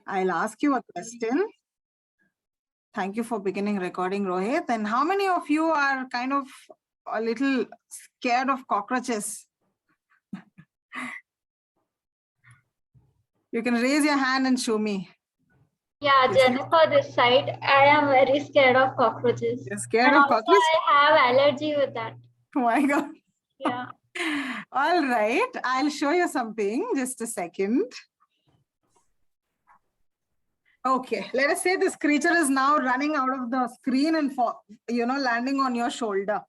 I'll ask you a question. Thank you for beginning recording, Rohit. And how many of you are kind of a little scared of cockroaches? You can raise your hand and show me. Yeah, Jennifer, this side, I am very scared of cockroaches. You're scared and of also cockroaches? I have allergy with that. Oh my God. Yeah. All right. I'll show you something. Just a second. Okay. Let us say this creature is now running out of the screen and landing on your shoulder.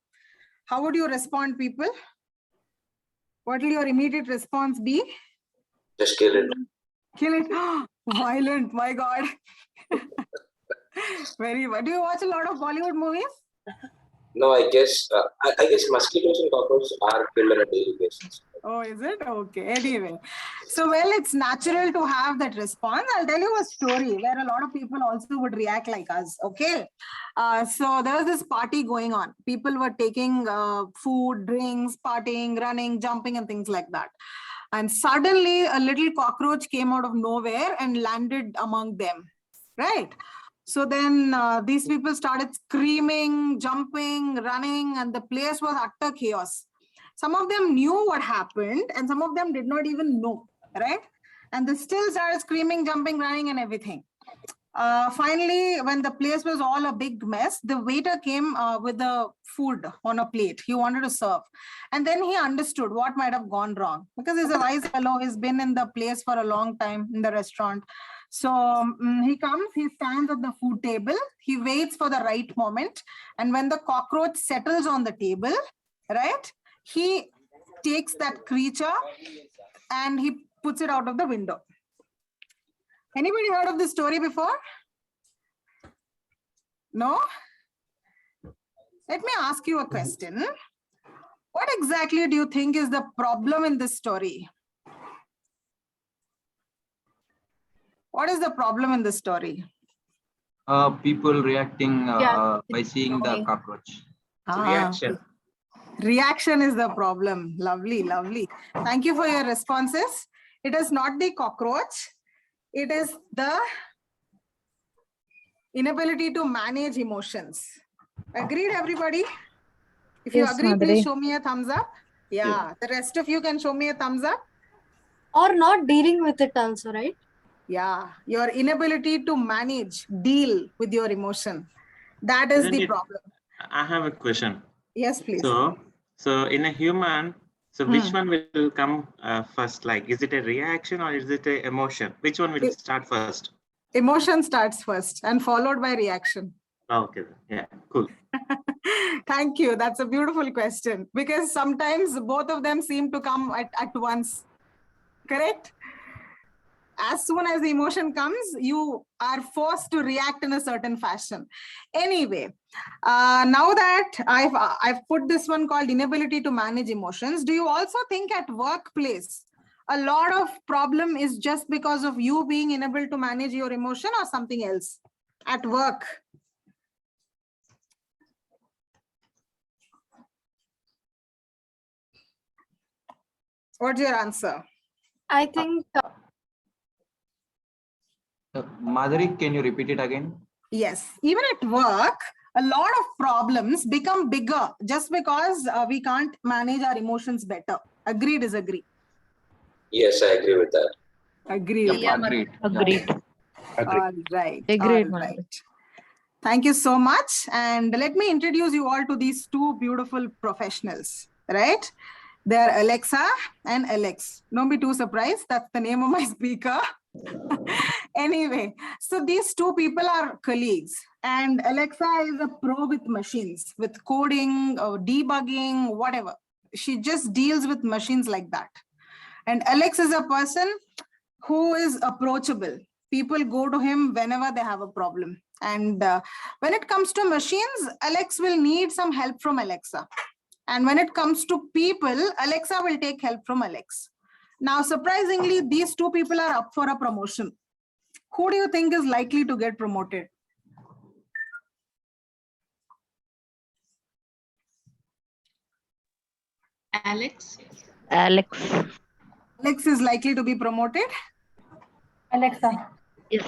How would you respond, people? What will your immediate response be? Just kill it. Kill it. Violent. My God. Very. Do you watch a lot of Bollywood movies? No, I guess mosquitoes and cockroaches are killed on a daily basis. Oh, is it? Okay. Anyway, so it's natural to have that response. I'll tell you a story where a lot of people also would react like us. Okay. So there was this party going on. People were taking food, drinks, partying, running, jumping, and things like that. And suddenly a little cockroach came out of nowhere and landed among them. Right. So then these people started screaming, jumping, running, and the place was utter chaos. Some of them knew what happened and some of them did not even know, right? And they still started screaming, jumping, running, and everything. Finally, when the place was all a big mess, the waiter came with the food on a plate. He wanted to serve. And then he understood what might have gone wrong because he's a wise fellow. He's been in the place for a long time in the restaurant. So he comes, he stands at the food table. He waits for the right moment. And when the cockroach settles on the table, right, he takes that creature and he puts it out of the window. Anybody heard of this story before? No? Let me ask you a question. What exactly do you think is the problem in this story? What is the problem in this story? People reacting by seeing the cockroach. Reaction. Reaction is the problem. Lovely, lovely. Thank you for your responses. It is not the cockroach. It is the inability to manage emotions. Agreed, everybody? If you agree, please show me a thumbs up. Yeah, the rest of you can show me a thumbs up. Or not dealing with it also, right? Yeah, your inability to manage, deal with your emotion. That is the problem. I have a question. Yes, please. So in a human, which one will come first? Like, is it a reaction or is it an emotion? Which one will start first? Emotion starts first and followed by reaction. Okay. Yeah, cool. Thank you. That's a beautiful question because sometimes both of them seem to come at once. Correct? As soon as the emotion comes, you are forced to react in a certain fashion. Anyway, now that I've put this one called inability to manage emotions, do you also think at workplace, a lot of problem is just because of you being unable to manage your emotion or something else at work? What's your answer? I think... Madhuri, can you repeat it again? Yes, even at work, a lot of problems become bigger just because we can't manage our emotions better. Agree, disagree? Yes, I agree with that. Agree. Yeah, agreed. Agreed. All right. Agreed, All right. Thank you so much. And let me introduce you all to these two beautiful professionals, right? They're Alexa and Alex. Don't be too surprised. That's the name of my speaker. Anyway, so these two people are colleagues, and Alexa is a pro with machines, with coding or debugging, whatever. She just deals with machines like that. And Alex is a person who is approachable. People go to him whenever they have a problem. And when it comes to machines, Alex will need some help from Alexa. And when it comes to people, Alexa will take help from Alex. Now, surprisingly, these two people are up for a promotion. Who do you think is likely to get promoted? Alex. Alex. Alex is likely to be promoted. Alexa. Yes.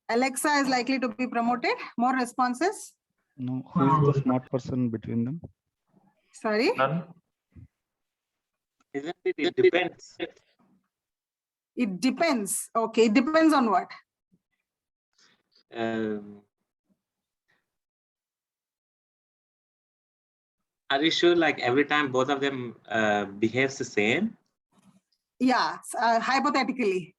Alexa is likely to be promoted. More responses? No, who is the smart person between them? Sorry? Isn't it? It depends. It depends. Okay, it depends on what? Are you sure? Like every time both of them behaves the same? Yeah, hypothetically.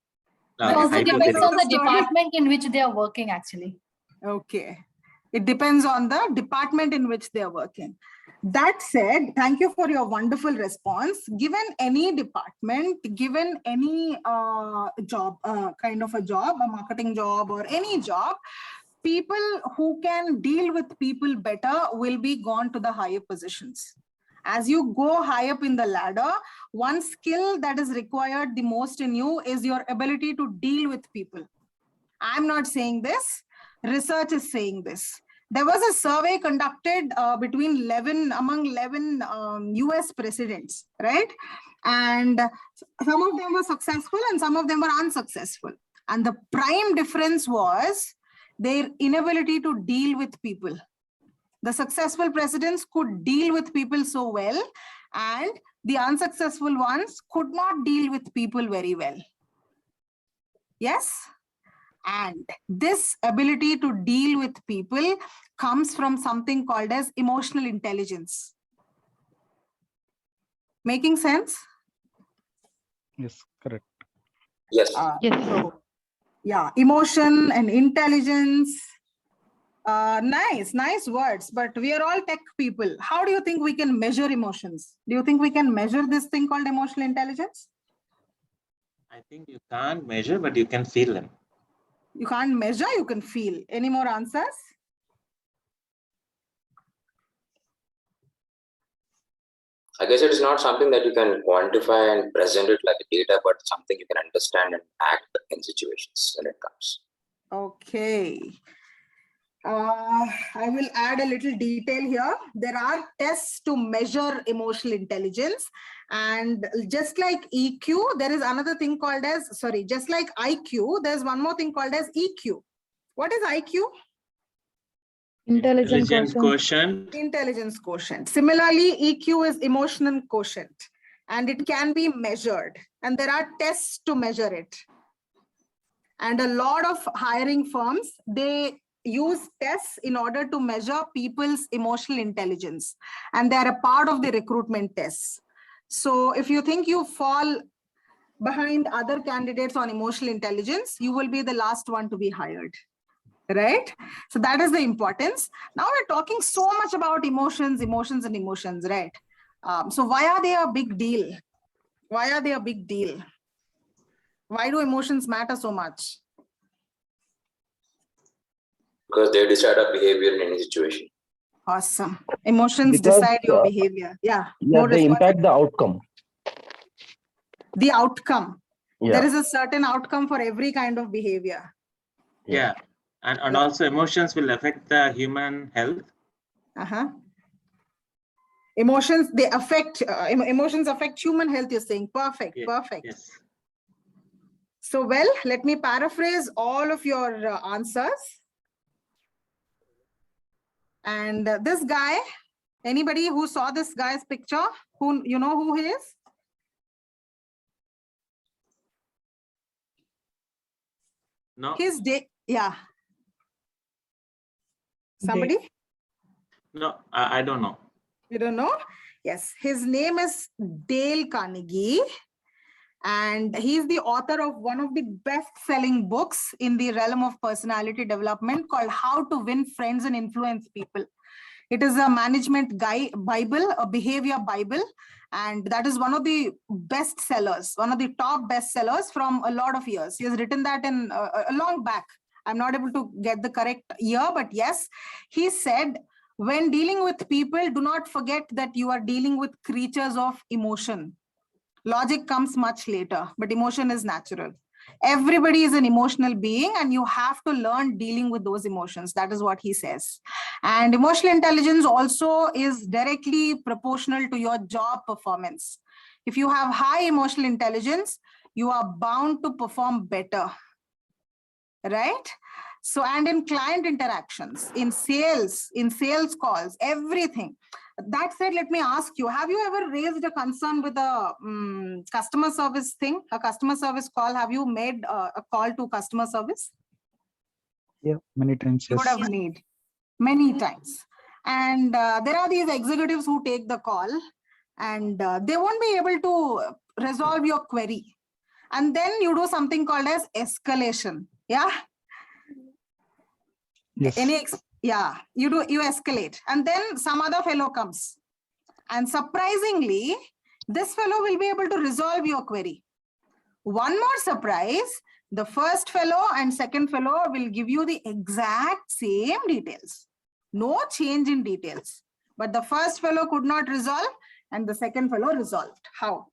Okay, It also depends hypothetically. on the Story. department in which they are working, actually. Okay. It depends on the department in which they are working. That said, thank you for your wonderful response. Given any department, given any job, kind of a job, a marketing job or any job, people who can deal with people better will be gone to the higher positions. As you go high up in the ladder, one skill that is required the most in you is your ability to deal with people. I'm not saying this. Research is saying this. There was a survey conducted among 11 US presidents, right? And some of them were successful and some of them were unsuccessful. And the prime difference was their inability to deal with people. The successful presidents could deal with people so well, and the unsuccessful ones could not deal with people very well. Yes? And this ability to deal with people comes from something called as emotional intelligence. Making sense? Yes, correct. Yes. So, yeah, emotion and intelligence. Nice words, but we are all tech people. How do you think we can measure emotions? Do you think we can measure this thing called emotional intelligence? I think you can't measure, but you can feel them. You can't measure, you can feel. Any more answers? I guess it is not something that you can quantify and present it like a data, but something you can understand and act in situations when it comes. Okay. I will add a little detail here. There are tests to measure emotional intelligence. And just like EQ, there is another thing called as, just like IQ, there's one more thing called as EQ. What is IQ? Intelligence quotient. Intelligence quotient. Similarly, EQ is emotional quotient, and it can be measured. And there are tests to measure it. And a lot of hiring firms, they use tests in order to measure people's emotional intelligence. And they are a part of the recruitment tests. So if you think you fall behind other candidates on emotional intelligence, you will be the last one to be hired. Right? So that is the importance. Now we're talking so much about emotions, right? So why are they a big deal? Why are they a big deal? Why do emotions matter so much? Because they decide our behavior in any situation. Awesome. Emotions Because, decide your behavior. Yeah. Yeah, they impact the outcome. The outcome. Yeah. There is a certain outcome for every kind of behavior. Yeah. And also emotions will affect the human health. Emotions, they affect, emotions affect human health, you're saying. Perfect, Yes. perfect. Yes. So, well, let me paraphrase all of your answers. And this guy, anybody who saw this guy's picture, who you know who he is? No. His day, yeah. Somebody? No, I don't know. You don't know? Yes, his name is Dale Carnegie. And he's the author of one of the best-selling books in the realm of personality development called How to Win Friends and Influence People. It is a management Bible, a behavior Bible. And that is one of the best sellers, one of the top bestsellers from a lot of years. He has written that in a long back. I'm not able to get the correct year, but yes, he said, when dealing with people, do not forget that you are dealing with creatures of emotion. Logic comes much later, but emotion is natural. Everybody is an emotional being, and you have to learn dealing with those emotions. That is what he says. And emotional intelligence also is directly proportional to your job performance. If you have high emotional intelligence, you are bound to perform better. right? So, and in client interactions, in sales calls, everything. That said, let me ask you, have you ever raised a concern with a customer service thing, a customer service call? Have you made a call to customer service? Yeah, many times. You Yes. would have made many times. And there are these executives who take the call and they won't be able to resolve your query. And then you do something called as escalation. Yeah. Yes. You escalate. And then some other fellow comes. And surprisingly, this fellow will be able to resolve your query. One more surprise, the first fellow and second fellow will give you the exact same details. No change in details. But the first fellow could not resolve and the second fellow resolved. How?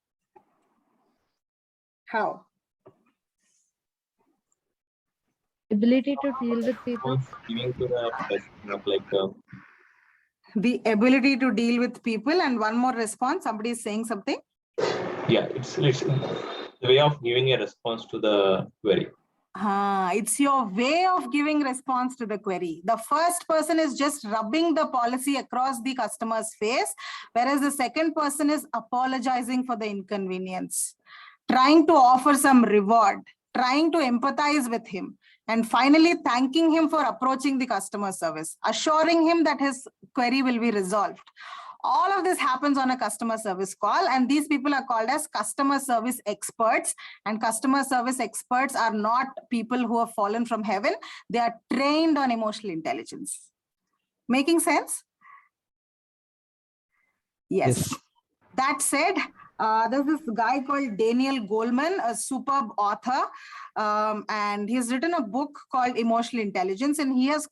How? Ability to deal with people. Giving to the person, The ability to deal with people. And one more response, somebody is saying something. yeah, it's the way of giving a response to the query. It's your way of giving response to the query. The first person is just rubbing the policy across the customer's face, whereas the second person is apologizing for the inconvenience, trying to offer some reward, trying to empathize with him, and finally thanking him for approaching the customer service, assuring him that his query will be resolved. All of this happens on a customer service call, and these people are called as customer service experts. And customer service experts are not people who have fallen from heaven. They are trained on emotional intelligence. Making sense? Yes. That said, there's this guy called Daniel Goleman, a superb author, and he's written a book called Emotional Intelligence, and he has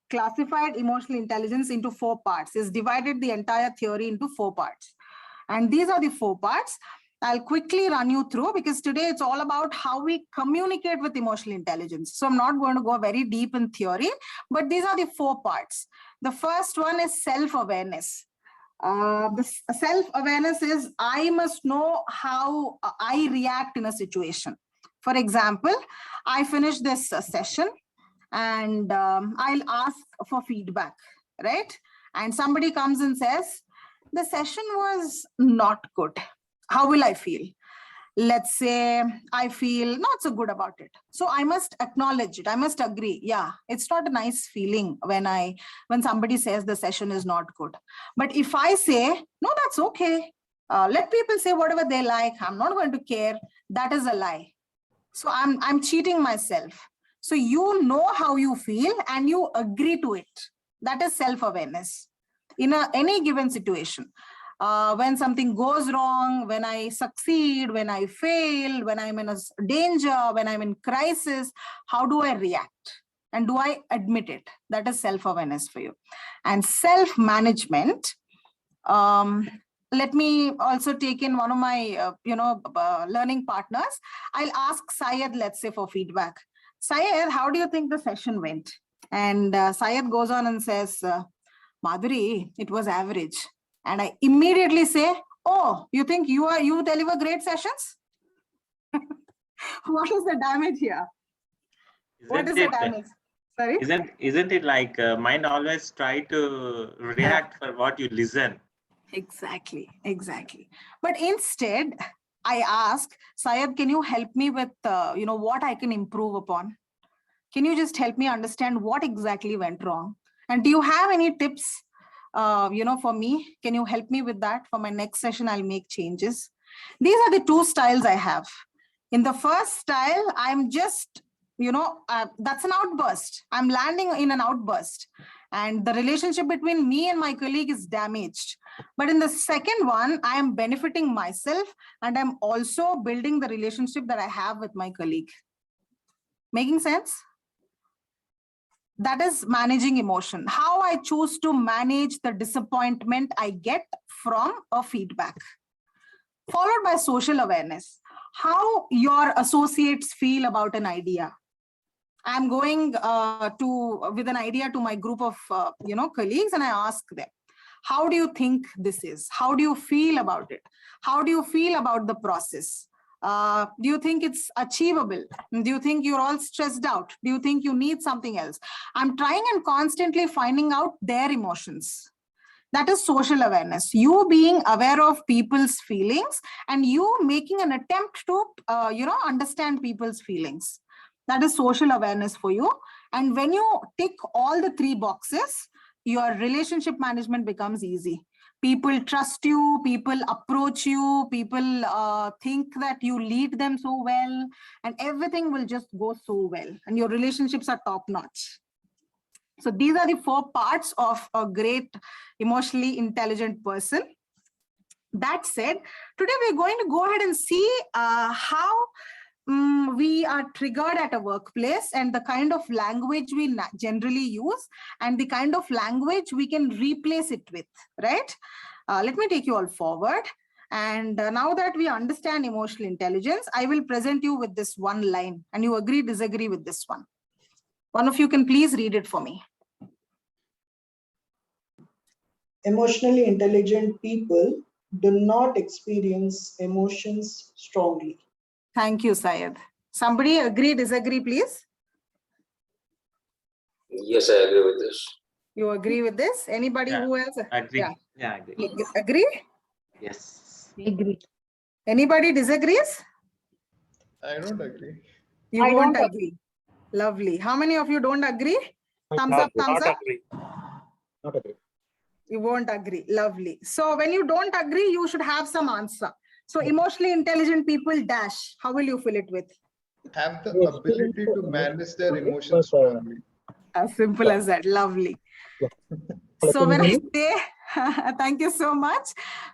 classified emotional intelligence into 4 parts. He's divided the entire theory into 4 parts. And these are the 4 parts. I'll quickly run you through because today it's all about how we communicate with emotional intelligence. So I'm not going to go very deep in theory, but these are the 4 parts. The first one is self-awareness. The self-awareness is I must know how I react in a situation. For example, I finish this session and I'll ask for feedback, right? And somebody comes and says, the session was not good. How will I feel? Let's say I feel not so good about it. So I must acknowledge it. I must agree. Yeah, it's not a nice feeling when somebody says the session is not good. But if I say, no, that's okay. Let people say whatever they like. I'm not going to care. That is a lie. So I'm cheating myself. So you know how you feel and you agree to it. That is self-awareness in any given situation. When something goes wrong, when I succeed, when I fail, when I'm in a danger, when I'm in crisis, how do I react? And do I admit it? That is self-awareness for you. And self-management, let me also take in one of my, learning partners. I'll ask Syed, let's say, for feedback. Syed, how do you think the session went? And Syed goes on and says, Madhuri, it was average. And I immediately say, oh, you think you deliver great sessions? What is the damage here? What is the damage? Sorry? Isn't it like mind always try to react for what you listen? Exactly. But instead, I ask, Syed, can you help me with, what I can improve upon? Can you just help me understand what exactly went wrong? And do you have any tips, for me? Can you help me with that? For my next session, I'll make changes. These are the 2 styles I have. In the first style, I'm just, that's an outburst. I'm landing in an outburst. And the relationship between me and my colleague is damaged. But in the second one, I am benefiting myself and I'm also building the relationship that I have with my colleague. Making sense? That is managing emotion. How I choose to manage the disappointment I get from a feedback. Followed by social awareness. How your associates feel about an idea. I'm going with an idea to my group of colleagues, and I ask them, how do you think this is? How do you feel about it? How do you feel about the process? Do you think it's achievable? Do you think you're all stressed out? Do you think you need something else? I'm trying and constantly finding out their emotions. That is social awareness. You being aware of people's feelings and you making an attempt to, understand people's feelings. That is social awareness for you. And when you tick all the 3 boxes, your relationship management becomes easy. People trust you, people approach you, people think that you lead them so well, and everything will just go so well. And your relationships are top notch. So these are the 4 parts of a great emotionally intelligent person. That said, today we're going to go ahead and see how we are triggered at a workplace and the kind of language we generally use and the kind of language we can replace it with, right? Let me take you all forward. And now that we understand emotional intelligence, I will present you with this one line and you agree, disagree with this one. One of you can please read it for me. Emotionally intelligent people do not experience emotions strongly. Thank you, Syed. Somebody agree, disagree, please? Yes, I agree with this. You agree with this? Anybody who else? Agree. Yeah. Yeah, agree. Agree? Yes. Agree. Anybody disagrees? I don't agree. You won't agree. Lovely. How many of you don't agree? Thumbs up, thumbs up. Not agree. You won't agree. Lovely. So when you don't agree, you should have some answer. So emotionally intelligent people dash. How will you fill it with? Have the ability to manage their emotions strongly. As simple as that. Lovely. So when I say, thank you so much.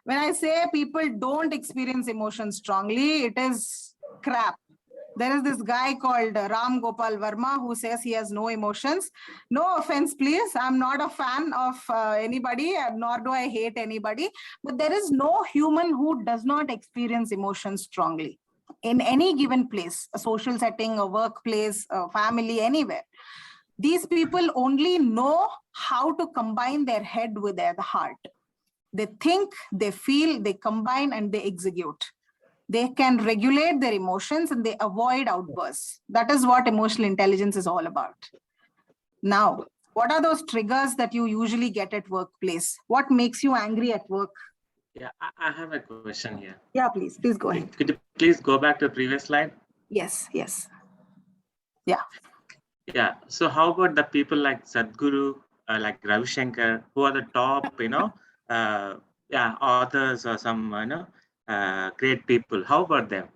When I say people don't experience emotions strongly, it is crap. There is this guy called Ram Gopal Verma who says he has no emotions. No offense, please. I'm not a fan of anybody, nor do I hate anybody. But there is no human who does not experience emotions strongly in any given place, a social setting, a workplace, a family, anywhere. These people only know how to combine their head with their heart. They think, they feel, they combine, and they execute. They can regulate their emotions and they avoid outbursts. That is what emotional intelligence is all about. Now, what are those triggers that you usually get at workplace? What makes you angry at work? Yeah, I have a question here. Yeah, please go ahead. Could you please go back to the previous slide? Yes. Yeah. Yeah. So how about the people like Sadhguru, like Ravi Shankar, who are the top, authors or some, great people? How about them?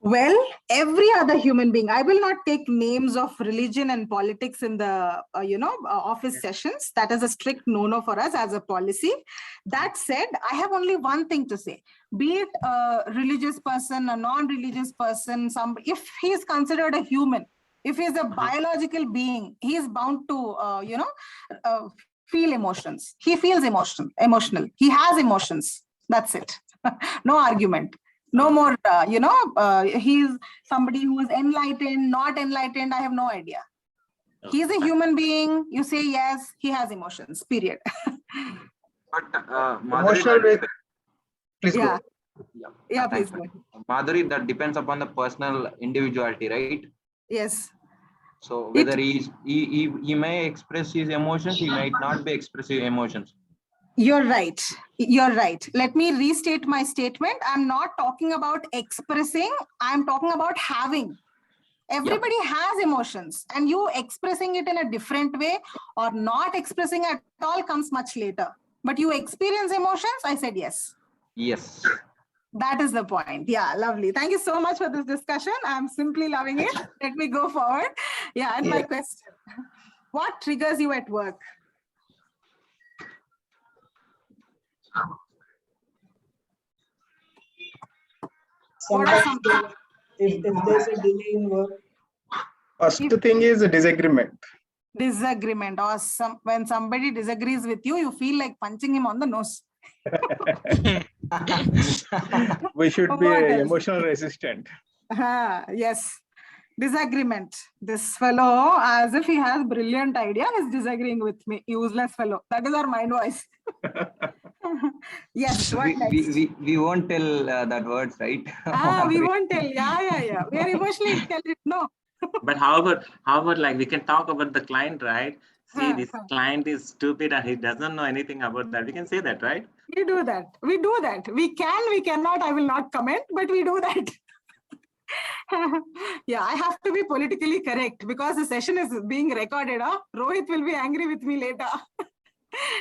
Well, every other human being, I will not take names of religion and politics in the, office sessions. That is a strict no-no for us as a policy. That said, I have only one thing to say. Be it a religious person, a non-religious person, if he is considered a human, if he is a biological being, he is bound to, feel emotions. He feels emotional. He has emotions. That's it. No argument. No more, he's somebody who is enlightened, not enlightened. I have no idea. He's a human being. You say yes, he has emotions, period. But Emotional please yeah. go. Yeah, please go. Madhuri, that depends upon the personal individuality, right? Yes. So whether he may express his emotions, he might not be expressing emotions. You're right. Let me restate my statement. I'm not talking about expressing. I'm talking about having. Everybody has emotions, and you expressing it in a different way or not expressing at all comes much later. But you experience emotions? I said yes. Yes. That is the point. Yeah, lovely. Thank you so much for this discussion. I'm simply loving it. Let me go forward. Yeah, and my question. What triggers you at work? Sometimes if there's a delay in work. First thing is a disagreement. Disagreement, or when somebody disagrees with you, you feel like punching him on the nose. We should be emotional resistant. Yes. Disagreement. This fellow, as if he has brilliant idea, is disagreeing with me. Useless fellow. That is our mind voice. Yes, what we, next? we won't tell that words, right? We won't tell. Yeah. We are emotionally intelligent. No. But how about like we can talk about the client, right? See, this client is stupid and he doesn't know anything about that. We can say that, right? We do that. We cannot. I will not comment, but we do that. Yeah, I have to be politically correct because the session is being recorded. Rohit will be angry with me later.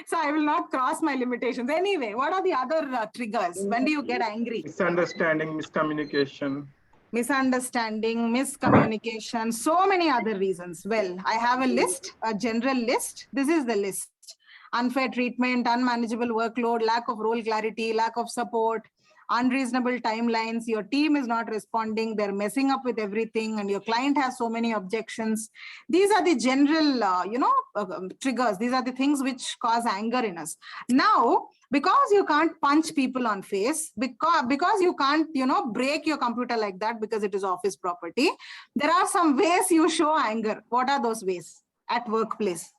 So I will not cross my limitations. Anyway, what are the other triggers? When do you get angry? Misunderstanding, miscommunication. Misunderstanding, miscommunication, so many other reasons. Well, I have a list, a general list. This is the list. Unfair treatment, unmanageable workload, lack of role clarity, lack of support, unreasonable timelines, your team is not responding, they're messing up with everything, and your client has so many objections. These are the general, triggers. These are the things which cause anger in us. Now, because you can't punch people on face, because you can't, break your computer like that because it is office property, there are some ways you show anger. What are those ways at workplace?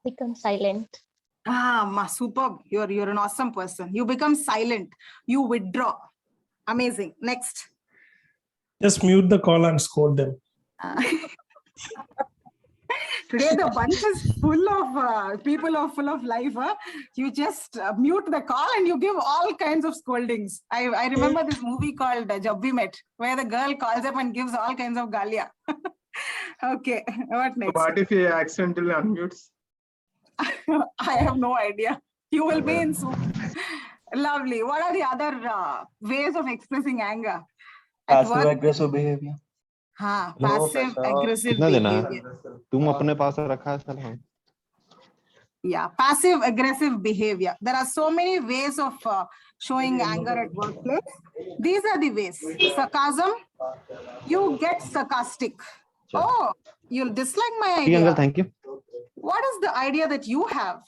Become silent. Superb. You're an awesome person. You become silent. You withdraw. Amazing. Next. Just mute the call and scold them. Today the bunch is full of people are full of life. You just mute the call and you give all kinds of scoldings. I remember this movie called Jab We Met, where the girl calls up and gives all kinds of galia. Okay, what next? What if he accidentally unmutes? I have no idea. You will be in soup. Lovely. What are the other ways of expressing anger? Passive aggressive behavior. Passive aggressive behavior. तुम अपने पास रखा है साला. Yeah, passive aggressive behavior. There are so many ways of showing anger at workplace. These are the ways. Sarcasm. You get sarcastic. Oh, you'll dislike my idea. Uncle, thank you. What is the idea that you have?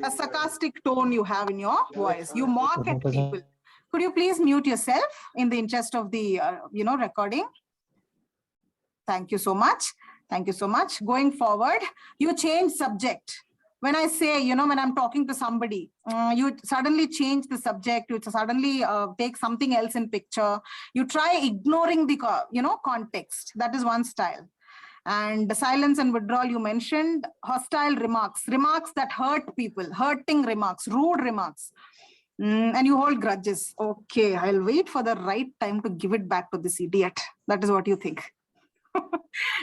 A sarcastic tone you have in your voice. You mock at people. Could you please mute yourself in the interest of the, recording? Thank you so much. Thank you so much. Going forward, you change subject. When I say, when I'm talking to somebody, you suddenly change the subject. You suddenly take something else in picture. You try ignoring the, context. That is one style. And the silence and withdrawal you mentioned, hostile remarks that hurt people, hurting remarks, rude remarks, and you hold grudges. Okay, I'll wait for the right time to give it back to this idiot. That is what you think.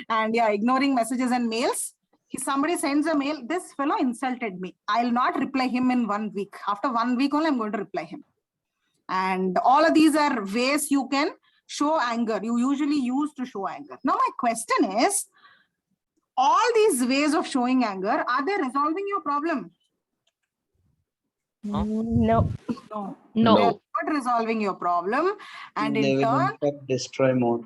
And yeah, ignoring messages and mails. If somebody sends a mail, this fellow insulted me, I'll not reply him in 1 week. After 1 week only, I'm going to reply him. And all of these are ways you can show anger. You usually use to show anger. Now my question is, all these ways of showing anger, are they resolving your problem? No. They're not resolving your problem. And in turn, destroy mode.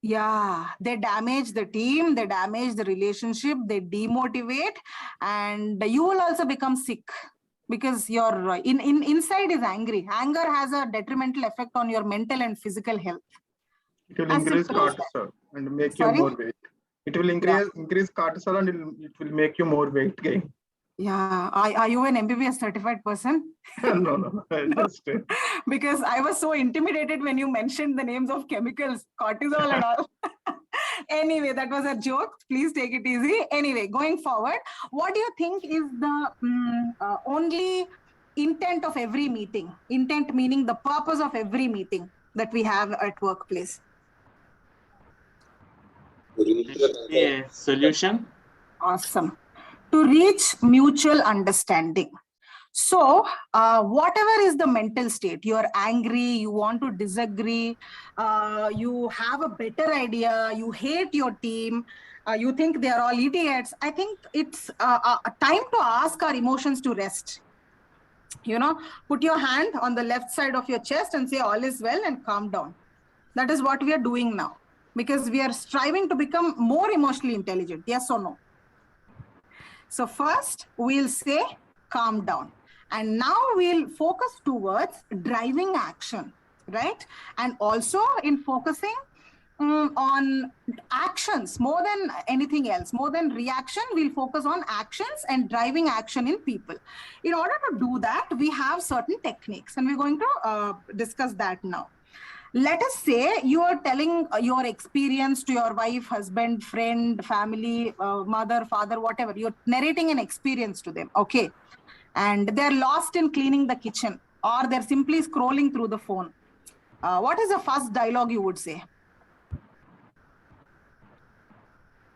Yeah, they damage the team, they damage the relationship, they demotivate, and you will also become sick because your inside is angry. Anger has a detrimental effect on your mental and physical health. It will increase cortisol and make you more weight. It will increase cortisol and it will make you more weight gain. Yeah. Are you an MBBS certified person? No. Because I was so intimidated when you mentioned the names of chemicals, cortisol and all. Anyway, that was a joke. Please take it easy. Anyway, going forward, what do you think is the only intent of every meeting? Intent meaning the purpose of every meeting that we have at workplace. Yeah, solution. Awesome. To reach mutual understanding. So whatever is the mental state, you're angry, you want to disagree, you have a better idea, you hate your team, you think they're all idiots. I think it's time to ask our emotions to rest. Put your hand on the left side of your chest and say all is well and calm down. That is what we are doing now because we are striving to become more emotionally intelligent. Yes or no? So first we'll say calm down. And now we'll focus towards driving action, right? And also in focusing, on actions more than anything else, more than reaction. We'll focus on actions and driving action in people. In order to do that, we have certain techniques, and we're going to discuss that now. Let us say you are telling your experience to your wife, husband, friend, family, mother, father, whatever. You're narrating an experience to them, okay? And they're lost in cleaning the kitchen, or they're simply scrolling through the phone. What is the first dialogue you would say?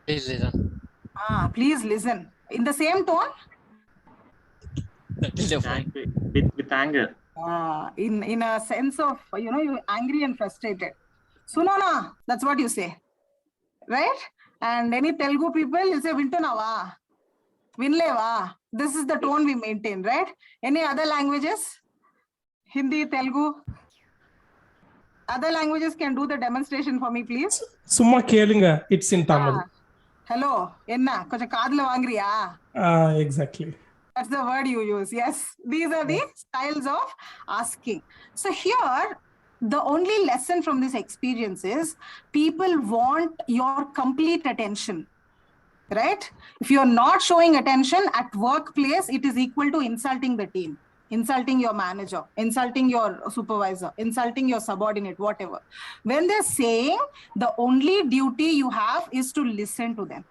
Please listen. Please listen. In the same tone? With anger. In a sense of, you're angry and frustrated. Sunona, that's what you say, right? And any Telugu people, you say Vintunava, Vinleva. This is the tone we maintain, right? Any other languages? Hindi, Telugu? Other languages can do the demonstration for me, please. Summa Kelinga, it's in Tamil. Hello, enna, konja kaadla vaangriya? Exactly. That's the word you use. Yes, these are the styles of asking. So here, the only lesson from this experience is people want your complete attention, right? If you're not showing attention at workplace, it is equal to insulting the team, insulting your manager, insulting your supervisor, insulting your subordinate, whatever. When they're saying the only duty you have is to listen to them.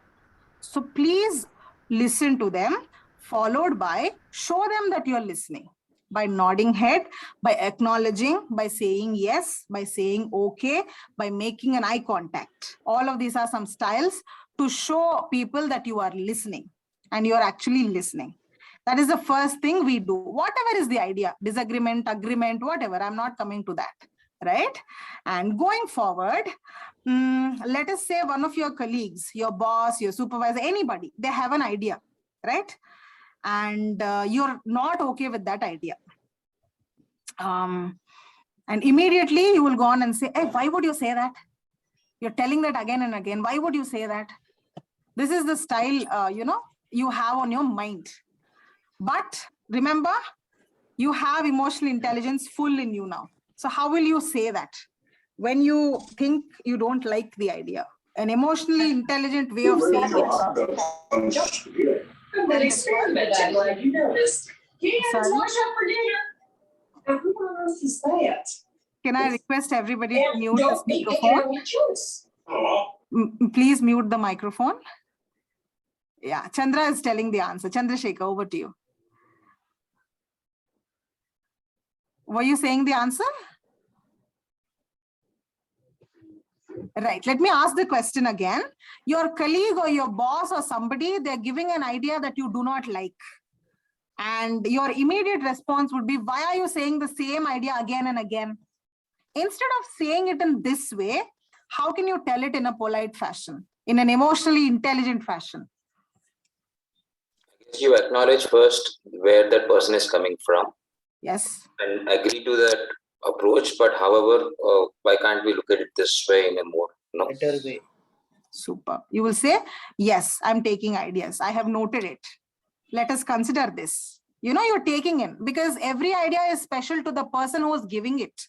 So please listen to them, followed by show them that you're listening by nodding head, by acknowledging, by saying yes, by saying okay, by making an eye contact. All of these are some styles to show people that you are listening and you're actually listening. That is the first thing we do. Whatever is the idea, disagreement, agreement, whatever, I'm not coming to that, right? And going forward, let us say one of your colleagues, your boss, your supervisor, anybody, they have an idea, right? And you're not okay with that idea. And immediately you will go on and say, hey, why would you say that? You're telling that again and again. Why would you say that? This is the style, you have on your mind. But remember, you have emotional intelligence full in you now. So how will you say that when you think you don't like the idea? An emotionally intelligent way of saying it. That experiment, I'm glad you noticed. Kids, watch out for dinner. Everyone else is that. Can I request everybody to mute this microphone? Please mute the microphone. Yeah, Chandra is telling the answer. Chandrasekhar, over to you. Were you saying the answer? Right. Let me ask the question again. Your colleague or your boss or somebody, they're giving an idea that you do not like. And your immediate response would be, why are you saying the same idea again and again? Instead of saying it in this way, how can you tell it in a polite fashion, in an emotionally intelligent fashion? You acknowledge first where that person is coming from. Yes. And agree to that approach, but however, why can't we look at it this way in a more better way? Super. You will say, yes, I'm taking ideas. I have noted it. Let us consider this. You're taking in, because every idea is special to the person who is giving it.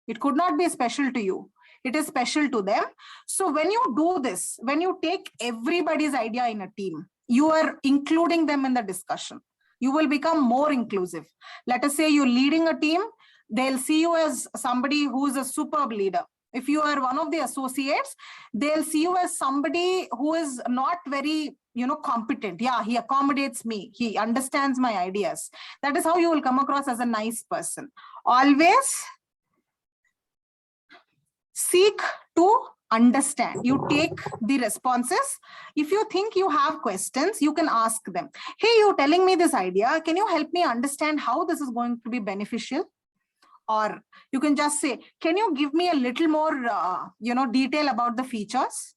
It could not be special to you. It is special to them. So when you do this, when you take everybody's idea in a team, you are including them in the discussion. You will become more inclusive. Let us say you're leading a team. They'll see you as somebody who's a superb leader. If you are one of the associates, they'll see you as somebody who is not very, competent. Yeah, he accommodates me. He understands my ideas. That is how you will come across as a nice person. Always seek to understand. You take the responses. If you think you have questions, you can ask them. Hey, you're telling me this idea. Can you help me understand how this is going to be beneficial? Or you can just say, can you give me a little more, detail about the features?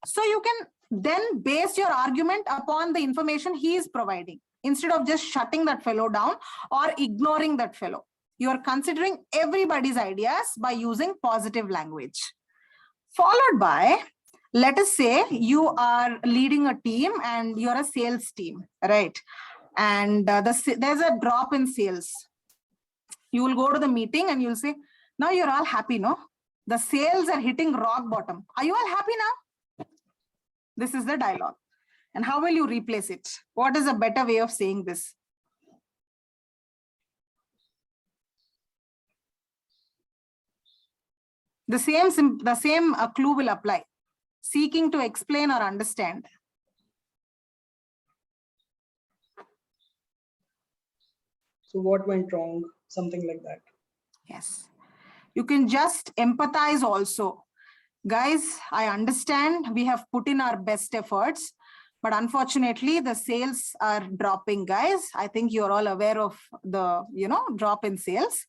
So you can then base your argument upon the information he is providing, instead of just shutting that fellow down or ignoring that fellow. You are considering everybody's ideas by using positive language. Followed by, let us say you are leading a team and you're a sales team, right? And there's a drop in sales. You will go to the meeting and you'll say, now you're all happy, no? The sales are hitting rock bottom. Are you all happy now? This is the dialogue. And how will you replace it? What is a better way of saying this? The same clue will apply. Seeking to explain or understand. So what went wrong? Something like that. Yes. You can just empathize also. Guys, I understand we have put in our best efforts, but unfortunately the sales are dropping, guys. I think you're all aware of the, drop in sales.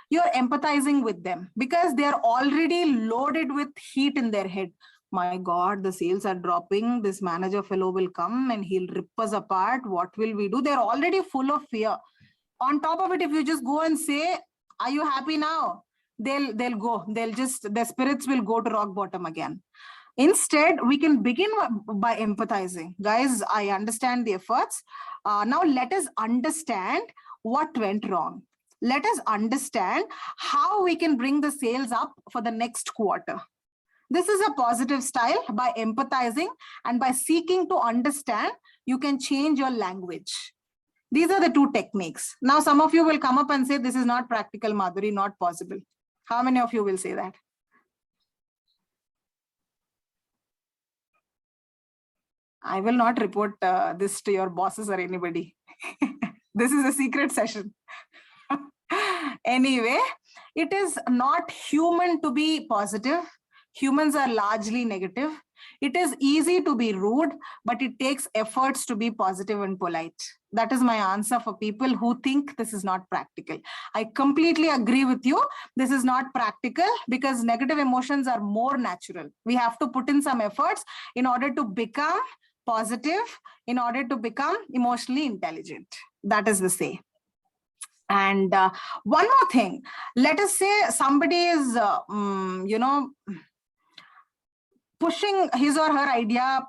You're empathizing with them because they're already loaded with heat in their head. My God, the sales are dropping. This manager fellow will come and he'll rip us apart. What will we do? They're already full of fear. On top of it, if you just go and say, are you happy now? They'll go. Their spirits will go to rock bottom again. Instead, we can begin by empathizing. Guys, I understand the efforts. Now let us understand what went wrong. Let us understand how we can bring the sales up for the next quarter. This is a positive style. By empathizing and by seeking to understand, you can change your language. These are the two techniques. Now, some of you will come up and say, this is not practical, Madhuri, not possible. How many of you will say that? I will not report this to your bosses or anybody. This is a secret session. Anyway, it is not human to be positive. Humans are largely negative. It is easy to be rude, but it takes efforts to be positive and polite. That is my answer for people who think this is not practical. I completely agree with you. This is not practical because negative emotions are more natural. We have to put in some efforts in order to become positive, in order to become emotionally intelligent. That is the say. And one more thing, let us say somebody is, pushing his or her idea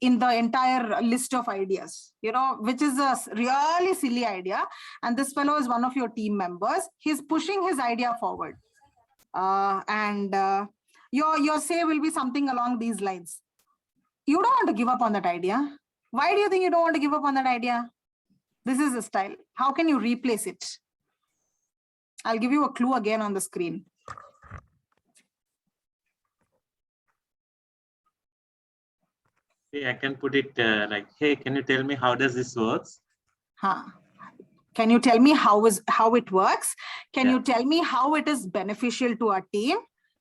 in the entire list of ideas, which is a really silly idea. And this fellow is one of your team members. He's pushing his idea forward. Your say will be something along these lines. You don't want to give up on that idea. Why do you think you don't want to give up on that idea? This is the style. How can you replace it? I'll give you a clue again on the screen. I can put it like, hey, can you tell me how does this works? Can you tell me how it works? Can you tell me how it is beneficial to our team?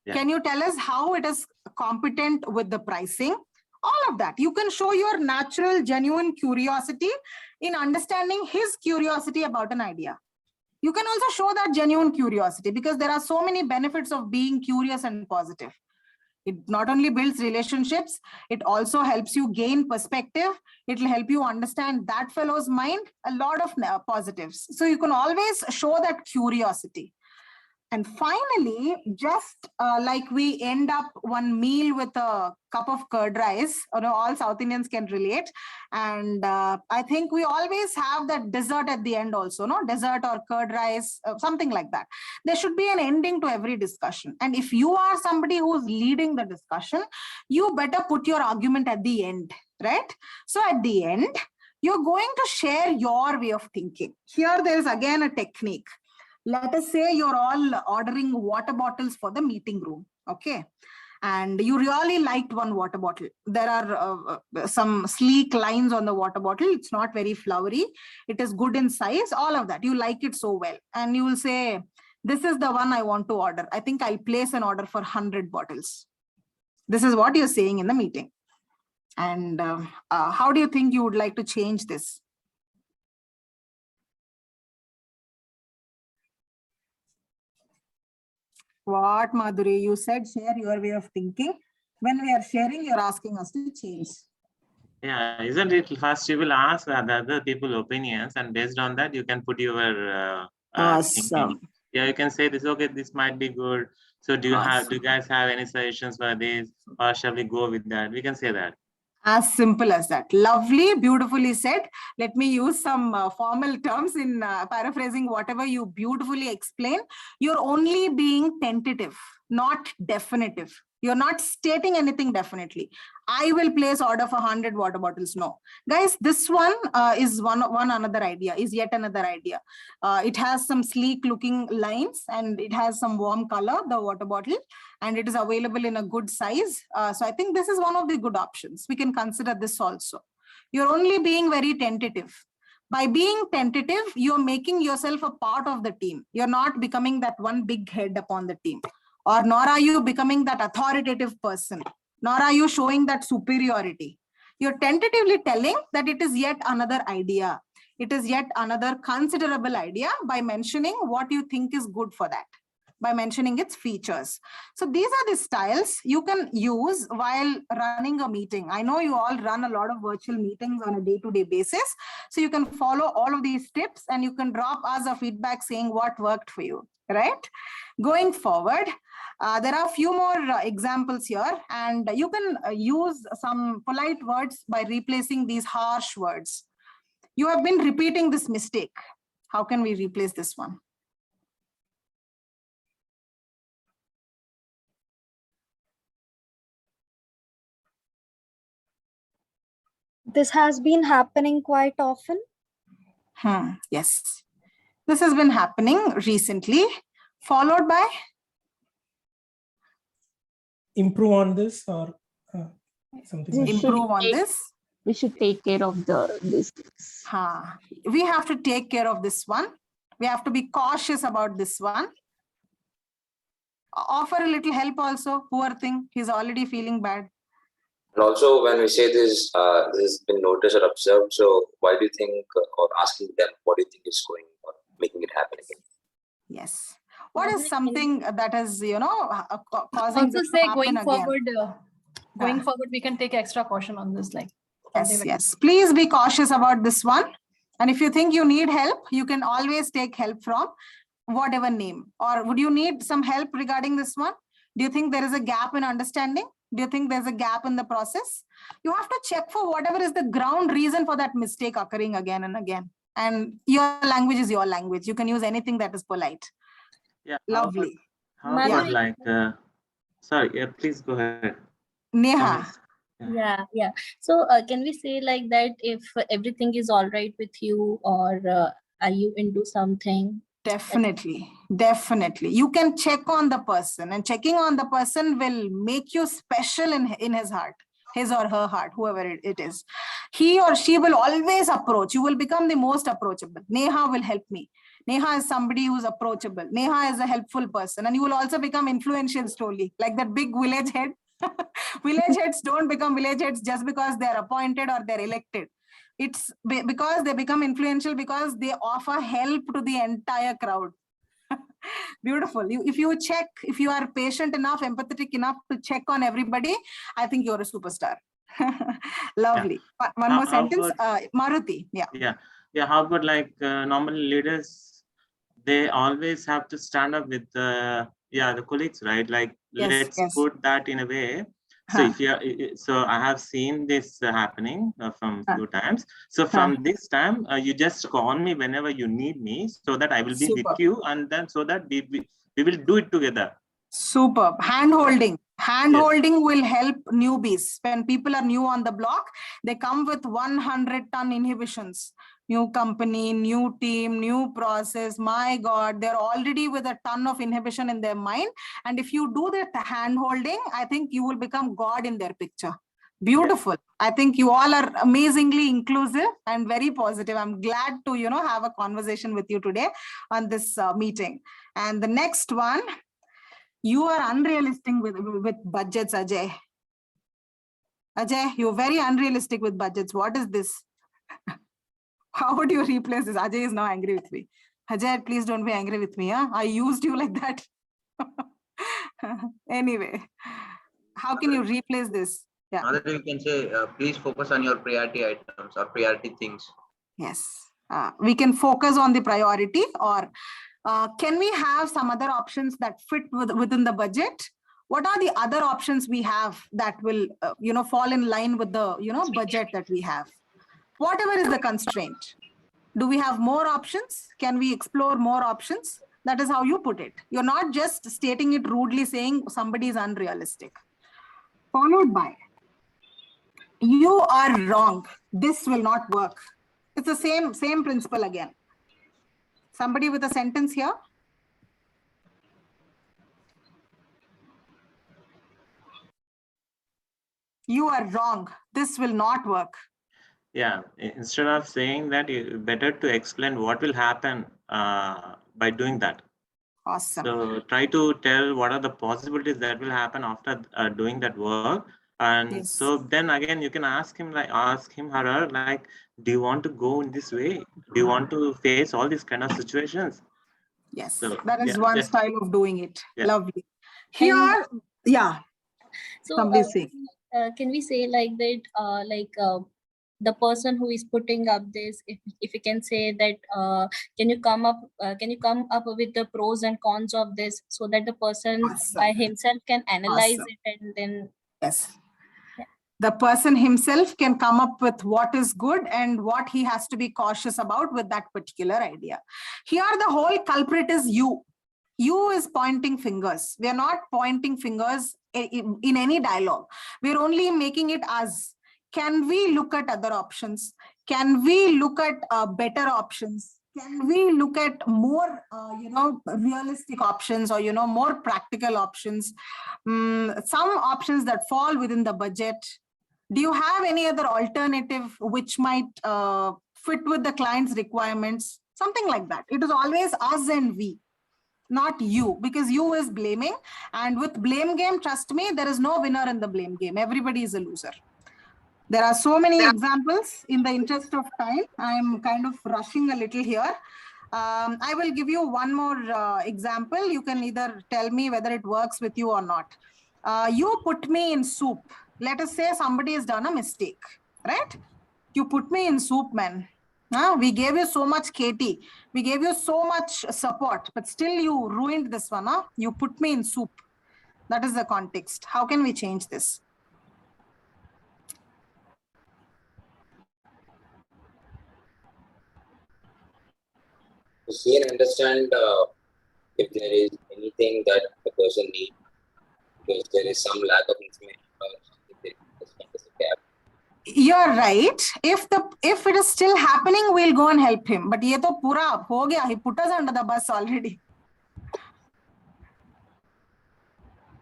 Can you tell us how it is competent with the pricing? All of that. You can show your natural, genuine curiosity in understanding his curiosity about an idea. You can also show that genuine curiosity because there are so many benefits of being curious and positive. It not only builds relationships, it also helps you gain perspective. It will help you understand that fellow's mind, a lot of positives. So you can always show that curiosity. And finally, just like we end up one meal with a cup of curd rice, all South Indians can relate. And I think we always have that dessert at the end also, dessert or curd rice, something like that. There should be an ending to every discussion. And if you are somebody who's leading the discussion, you better put your argument at the end, right? So at the end, you're going to share your way of thinking. Here, there is again a technique. Let us say you're all ordering water bottles for the meeting room, okay? And you really liked one water bottle. There are some sleek lines on the water bottle. It's not very flowery. It is good in size, all of that. You like it so well. And you will say, this is the one I want to order. I think I'll place an order for 100 bottles. This is what you're saying in the meeting. And how do you think you would like to change this? What, Madhuri? You said share your way of thinking. When we are sharing, you're asking us to change. Yeah, isn't it? First, you will ask the other people's opinions, and based on that, you can put your thinking. Yeah, you can say this. Okay, this might be good. So, do you guys have any suggestions for this, or shall we go with that? We can say that. As simple as that. Lovely, beautifully said. Let me use some formal terms in paraphrasing whatever you beautifully explain. You're only being tentative, not definitive. You're not stating anything definitely. I will place order for 100 water bottles. No. Guys, this one is one another idea, is yet another idea. It has some sleek looking lines and it has some warm color, the water bottle, and it is available in a good size. So I think this is one of the good options. We can consider this also. You're only being very tentative. By being tentative, you're making yourself a part of the team. You're not becoming that one big head upon the team. Or nor are you becoming that authoritative person, nor are you showing that superiority. You're tentatively telling that it is yet another idea. It is yet another considerable idea by mentioning what you think is good for that, by mentioning its features. So these are the styles you can use while running a meeting. I know you all run a lot of virtual meetings on a day-to-day basis. So you can follow all of these tips and you can drop us a feedback saying what worked for you, right? Going forward, there are a few more examples here, and you can use some polite words by replacing these harsh words. You have been repeating this mistake. How can we replace this one? This has been happening quite often. Yes, this has been happening recently, followed by improve on this or something. Improve on this. We should take care of this. We have to take care of this one. We have to be cautious about this one. Offer a little help also. Poor thing, he's already feeling bad. And also, when we say this, this has been noticed or observed. So, why do you think, or asking them, what do you think is going on, making it happen again? Yes. What is something that is, causing Also this say to happen going forward, we can take extra caution on this. Like yes. Please be cautious about this one. And if you think you need help, you can always take help from whatever name. Or would you need some help regarding this one? Do you think there is a gap in understanding? Do you think there's a gap in the process? You have to check for whatever is the ground reason for that mistake occurring again and again. And your language is your language. You can use anything that is polite. Yeah. Lovely. How about like, sorry, yeah, please go ahead. Neha. Yeah. So can we say like that if everything is all right with you, or are you into something? Definitely. You can check on the person, and checking on the person will make you special in his heart, his or her heart, whoever it is. He or she will always approach. You will become the most approachable. Neha will help me. Neha is somebody who's approachable. Neha is a helpful person, and you will also become influential slowly, like that big village head. Village heads don't become village heads just because they're appointed or they're elected. It's because they become influential because they offer help to the entire crowd. Beautiful. If you are patient enough, empathetic enough to check on everybody, I think you're a superstar. Lovely. Yeah. One more sentence. Maruti. Yeah. How about like normally leaders, they always have to stand up with the colleagues, right? Like let's put that in a way. So so I have seen this happening from few times. So from this time, you just call me whenever you need me, so that I will be with you, and then so that we will do it together. Superb. Hand-holding will help newbies. When people are new on the block, they come with 100-ton inhibitions. New company, new team, new process. My God, they're already with a ton of inhibition in their mind. And if you do that hand-holding, I think you will become God in their picture. Beautiful. I think you all are amazingly inclusive and very positive. I'm glad to, have a conversation with you today on this meeting. And the next one, you are unrealistic with budgets, Ajay. Ajay, you're very unrealistic with budgets. What is this? How would you replace this? Ajay is now angry with me. Ajay, please don't be angry with me. I used you like that. Anyway, how can you replace this? Yeah. Another you can say, please focus on your priority items or priority things. Yes. We can focus on the priority, or can we have some other options that fit within the budget? What are the other options we have that will, fall in line with the, budget that we have? Whatever is the constraint. Do we have more options? Can we explore more options? That is how you put it. You're not just stating it rudely saying somebody is unrealistic. Followed by, you are wrong. This will not work. It's the same principle again. Somebody with a sentence here? You are wrong. This will not work. Yeah, instead of saying that, better to explain what will happen by doing that. Awesome. So try to tell what are the possibilities that will happen after doing that work. And so then again, you can ask him her, like, do you want to go in this way? Do you want to face all these kind of situations? Yes, so, that is one style of doing it. Yeah. Lovely. Here, So somebody say. Can we say like that, the person who is putting up this, if you can say that, can you come up with the pros and cons of this, so that the person by himself can analyze it, and then the person himself can come up with what is good and what he has to be cautious about with that particular idea. Here, the whole culprit is you. You is pointing fingers. We are not pointing fingers in any dialogue. We're only making it as, can we look at other options? Can we look at better options? Can we look at more, realistic options, or, more practical options? Some options that fall within the budget. Do you have any other alternative which might fit with the client's requirements? Something like that. It is always us and we, not you, because you is blaming. And with blame game, trust me, there is no winner in the blame game. Everybody is a loser. There are so many examples. In the interest of time, I'm kind of rushing a little here. I will give you one more example. You can either tell me whether it works with you or not. You put me in soup. Let us say somebody has done a mistake, right? You put me in soup, man. We gave you so much KT. We gave you so much support, but still you ruined this one. You put me in soup. That is the context. How can we change this? To see and understand if there is anything that the person needs, because there is some lack of information, or if there is a gap. You're right. If it is still happening, we'll go and help him. But ye to pura ho gaya. He put us under the bus already.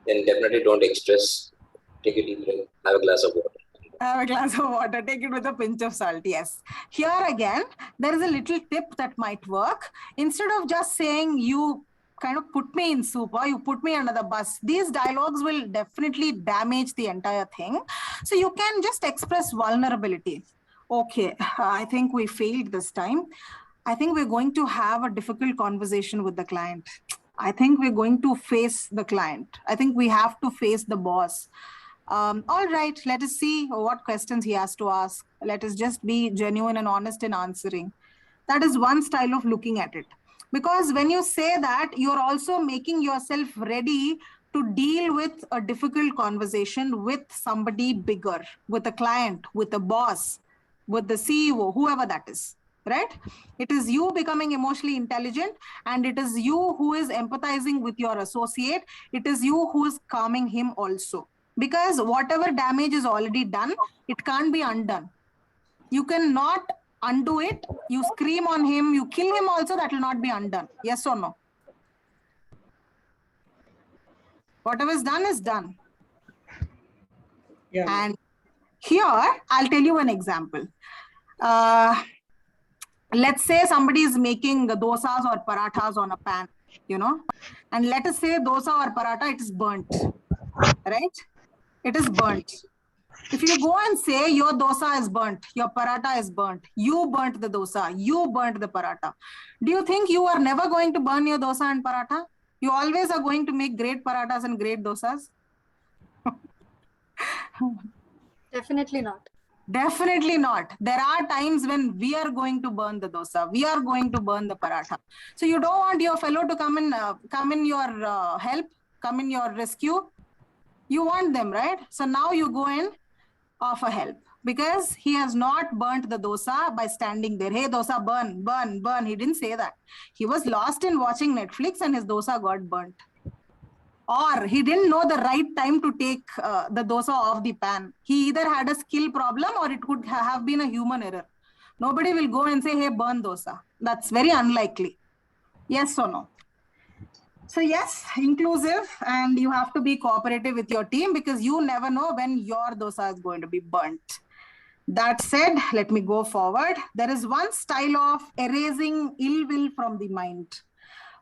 Then definitely don't express. Take a deep breath. Have a glass of water. Have a glass of water. Take it with a pinch of salt. Yes. Here again, there is a little tip that might work. Instead of just saying you kind of put me in soup or you put me under the bus, these dialogues will definitely damage the entire thing. So you can just express vulnerability. Okay, I think we failed this time. I think we're going to have a difficult conversation with the client. I think we're going to face the client. I think we have to face the boss. All right, let us see what questions he has to ask. Let us just be genuine and honest in answering. That is one style of looking at it. Because when you say that, you're also making yourself ready to deal with a difficult conversation with somebody bigger, with a client, with a boss, with the CEO, whoever that is, right? It is you becoming emotionally intelligent, and it is you who is empathizing with your associate. It is you who is calming him also. Because whatever damage is already done, it can't be undone. You cannot undo it. You scream on him, you kill him also, that will not be undone. Yes or no? Whatever is done is done. Yeah. And here, I'll tell you an example. Let's say somebody is making dosas or parathas on a pan, and let us say dosa or paratha, it is burnt, right? It is burnt. If you go and say your dosa is burnt, your paratha is burnt, you burnt the dosa, you burnt the paratha, do you think you are never going to burn your dosa and paratha? You always are going to make great parathas and great dosas? Definitely not. Definitely not. There are times when we are going to burn the dosa, we are going to burn the paratha. So you don't want your fellow to come in your help, come in your rescue. You want them, right? So now you go and offer help because he has not burnt the dosa by standing there. Hey, dosa, burn, burn, burn. He didn't say that. He was lost in watching Netflix and his dosa got burnt. Or he didn't know the right time to take the dosa off the pan. He either had a skill problem or it could have been a human error. Nobody will go and say, hey, burn dosa. That's very unlikely. Yes or no? So yes, inclusive, and you have to be cooperative with your team because you never know when your dosa is going to be burnt. That said, let me go forward. There is one style of erasing ill will from the mind.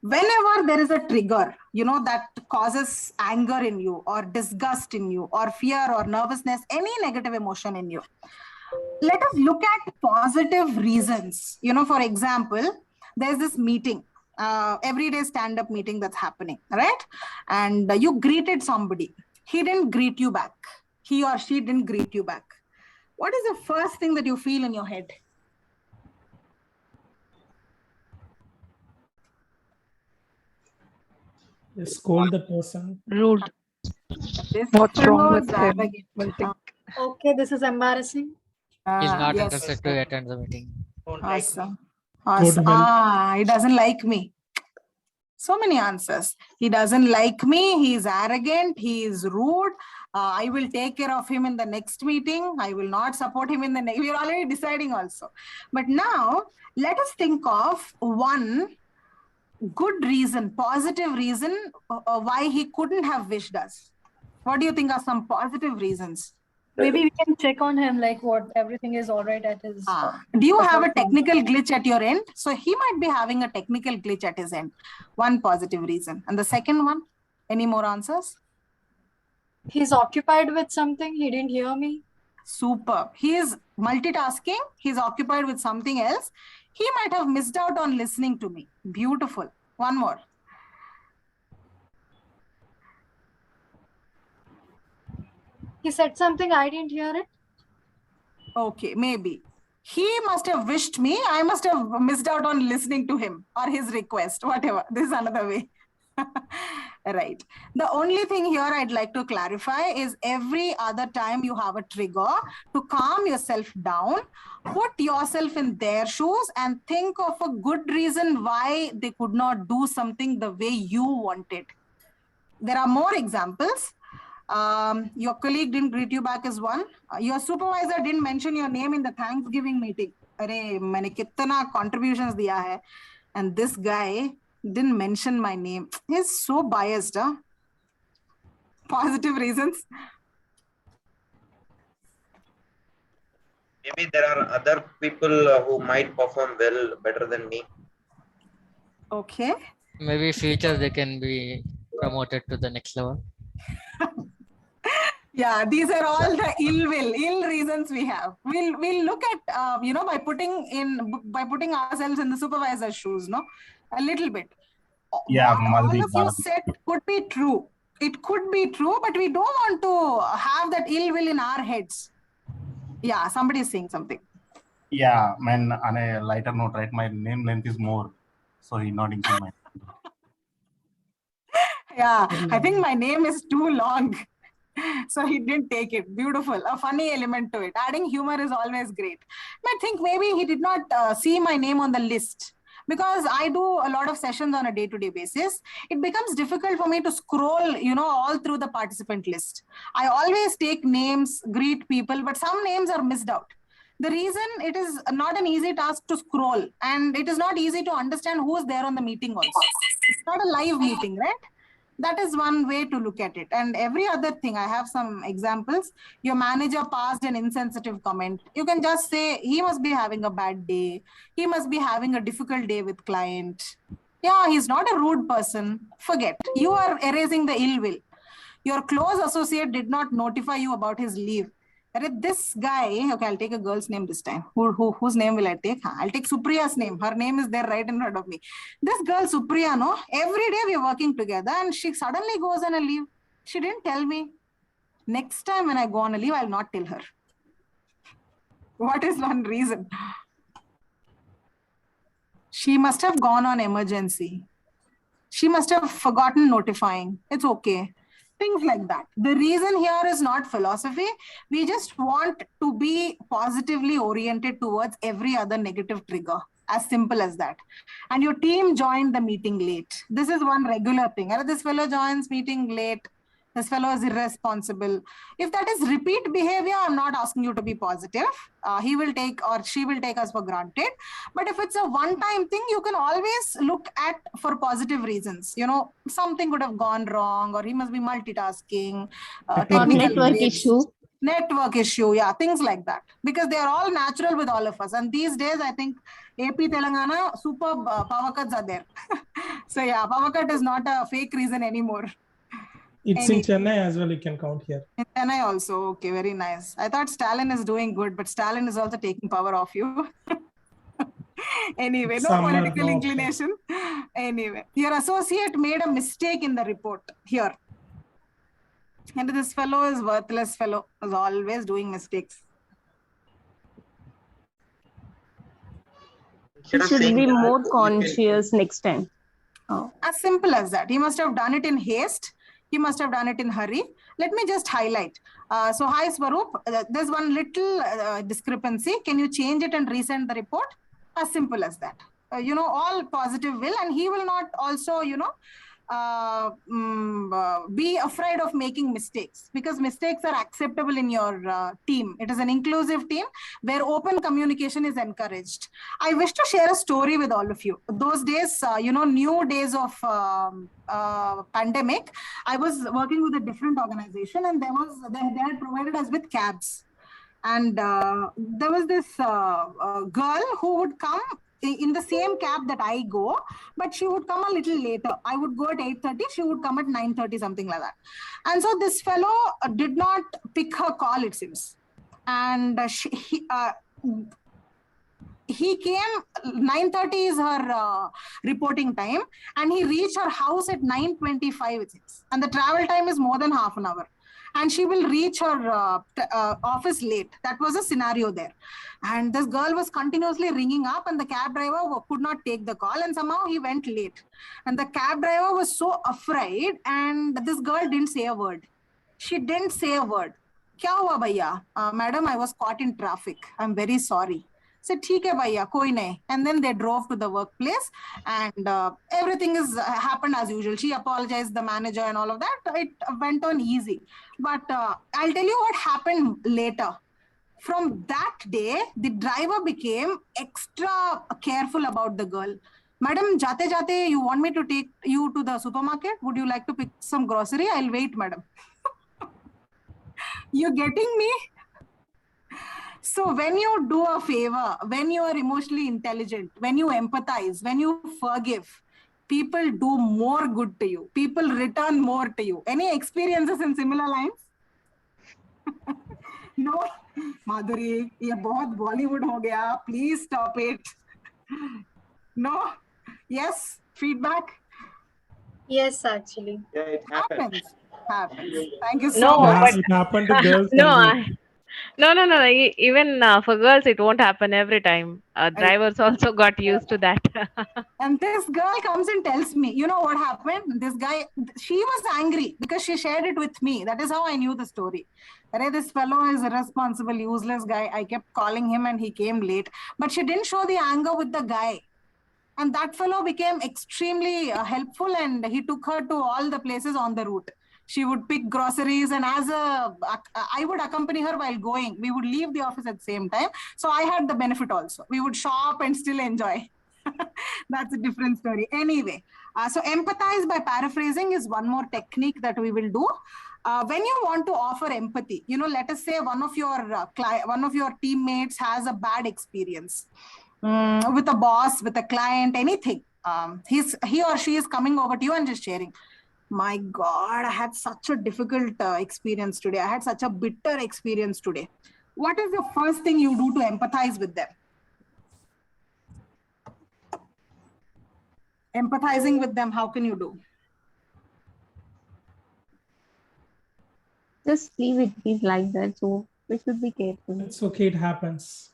Whenever there is a trigger, that causes anger in you or disgust in you or fear or nervousness, any negative emotion in you, let us look at positive reasons. For example, there's this meeting, everyday stand-up meeting that's happening, right? And you greeted somebody. He didn't greet you back. He or she didn't greet you back. What is the first thing that you feel in your head? Scold the person. Rude. What's wrong with him? Will think. Okay, this is embarrassing. He's not Yes. interested to attend the meeting. Awesome. Awesome. He doesn't like me. So many answers. He doesn't like me. He's arrogant. He is rude. I will take care of him in the next meeting. I will not support him in the next. We're already deciding also. But now let us think of one good reason, positive reason why he couldn't have wished us. What do you think are some positive reasons? Maybe we can check on him, like what everything is all right at his. Do you have a technical glitch at your end? So he might be having a technical glitch at his end. One positive reason. And the second one, any more answers? He's occupied with something. He didn't hear me. Superb. He is multitasking. He's occupied with something else. He might have missed out on listening to me. Beautiful. One more. He said something, I didn't hear it. Okay, maybe. He must have wished me. I must have missed out on listening to him or his request, whatever. This is another way. Right. The only thing here I'd like to clarify is every other time you have a trigger, to calm yourself down, put yourself in their shoes and think of a good reason why they could not do something the way you wanted. There are more examples. Your colleague didn't greet you back is one. Your supervisor didn't mention your name in the Thanksgiving meeting. Arey, maine kitna contributions diya hai. And this guy didn't mention my name. He's so biased, huh? Positive reasons. Maybe there are other people who might perform well, better than me. Okay. Maybe future they can be promoted to the next level. Yeah, these are all the ill reasons we have. We'll look at by putting ourselves in the supervisor's shoes, no, a little bit. Yeah, all of you said could be true. It could be true, but we don't want to have that ill will in our heads. Yeah, somebody is saying something. Yeah, man. On a lighter note, right? My name length is more, so he not include my. Yeah, I think my name is too long. So he didn't take it. Beautiful. A funny element to it. Adding humor is always great. I think maybe he did not see my name on the list. Because I do a lot of sessions on a day-to-day basis, it becomes difficult for me to scroll, all through the participant list. I always take names, greet people, but some names are missed out. The reason it is not an easy task to scroll, and it is not easy to understand who is there on the meeting also. It's not a live meeting, right? That is one way to look at it. And every other thing, I have some examples. Your manager passed an insensitive comment. You can just say, he must be having a bad day. He must be having a difficult day with client. Yeah, he's not a rude person. Forget. You are erasing the ill will. Your close associate did not notify you about his leave. This guy, okay, I'll take a girl's name this time. Whose name will I take? I'll take Supriya's name. Her name is there right in front of me. This girl, Supriya, no, every day we're working together and she suddenly goes on a leave. She didn't tell me. Next time when I go on a leave, I'll not tell her. What is one reason? She must have gone on emergency. She must have forgotten notifying. It's okay. Things like that. The reason here is not philosophy. We just want to be positively oriented towards every other negative trigger. As simple as that. And your team joined the meeting late. This is one regular thing. This fellow joins meeting late. This fellow is irresponsible. If that is repeat behavior, I'm not asking you to be positive. He will take or she will take us for granted. But if it's a one-time thing, you can always look at for positive reasons. You know, something could have gone wrong, or he must be multitasking. Or network issue. Network issue, yeah, things like that. Because they are all natural with all of us. And these days, I think AP Telangana, superb power cuts are there. So yeah, power cut is not a fake reason anymore. It's in Chennai as well, you can count here. In Chennai also, okay, very nice. I thought Stalin is doing good, but Stalin is also taking power off you. Anyway, no political inclination. Anyway, your associate made a mistake in the report here. And this fellow is worthless fellow, is always doing mistakes. He should be more conscious next time. Oh. As simple as that. He must have done it in haste. He must have done it in hurry. Let me just highlight. So hi Swaroop, there's one little discrepancy. Can you change it and resend the report? As simple as that. You know, all positive will, and he will not also, you know, be afraid of making mistakes, because mistakes are acceptable in your team. It is an inclusive team where open communication is encouraged. I wish to share a story with all of you. Those days, you know, new days of pandemic, I was working with a different organization, and they had provided us with cabs. And there was this girl who would come in the same cab that I go, but she would come a little later. I would go at 8:30, she would come at 9:30, something like that. And so this fellow did not pick her call, it seems. And he came, 9:30 is her reporting time, and he reached her house at 9:25, it seems. And the travel time is more than half an hour. And she will reach her office late. That was a scenario there. And this girl was continuously ringing up, and the cab driver could not take the call, and somehow he went late. And the cab driver was so afraid, and this girl didn't say a word. She didn't say a word. Kya hua bhaiya? Madam, I was caught in traffic. I'm very sorry. Said, "Theek hai bhaiya, koi nahi." And then they drove to the workplace, and everything is happened as usual. She apologized the manager and all of that. It went on easy. But I'll tell you what happened later. From that day, the driver became extra careful about the girl. "Madam, jate jate, you want me to take you to the supermarket? Would you like to pick some grocery? I'll wait, madam." You getting me? So when you do a favor, when you are emotionally intelligent, when you empathize, when you forgive, people do more good to you. People return more to you. Any experiences in similar lines? No? Madhuri, ये बहुत Bollywood हो गया. Please stop it. No? Yes? Feedback? Yes, actually. Yeah, it happens. Happens. Thank you so No, much. but It happened to girls. no, as well. no. Even for girls, it won't happen every time. Drivers also got used to that. And this girl comes and tells me, you know what happened? This guy, she was angry because she shared it with me. That is how I knew the story. This fellow is a irresponsible, useless guy. I kept calling him and he came late. But she didn't show the anger with the guy. And that fellow became extremely helpful, and he took her to all the places on the route. She would pick groceries, and I would accompany her while going. We would leave the office at the same time. So I had the benefit also. We would shop and still enjoy. That's a different story. Anyway, so empathize by paraphrasing is one more technique that we will do. When you want to offer empathy, you know, let us say one of your teammates has a bad experience with a boss, with a client, anything. He or she is coming over to you and just sharing, "My God, I had such a difficult experience today. I had such a bitter experience today." What is the first thing you do to empathize with them? Empathizing with them, how can you do? Just leave it like that. So we should be careful. It's okay, it happens.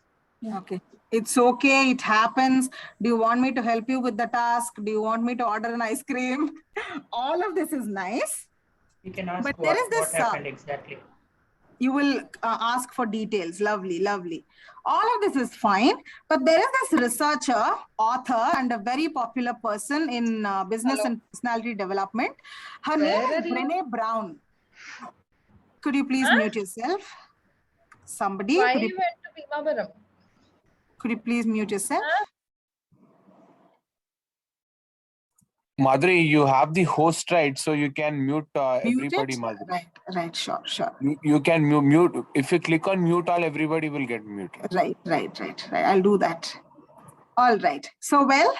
Okay. It's okay, it happens. Do you want me to help you with the task? Do you want me to order an ice cream? All of this is nice. You can ask But there is what this, happened exactly. you will ask for details. Lovely, lovely. All of this is fine, but there is this researcher, author, and a very popular person in business and personality development. Her name is Brené Brown. Could you please mute yourself? Somebody, Why could you you, went to Bhimavaram? could you please mute yourself? Madhuri, you have the host right, so you can mute everybody, Madhuri. Right, sure. You can mute. If you click on mute all, everybody will get muted. Right. I'll do that. All right. So, well,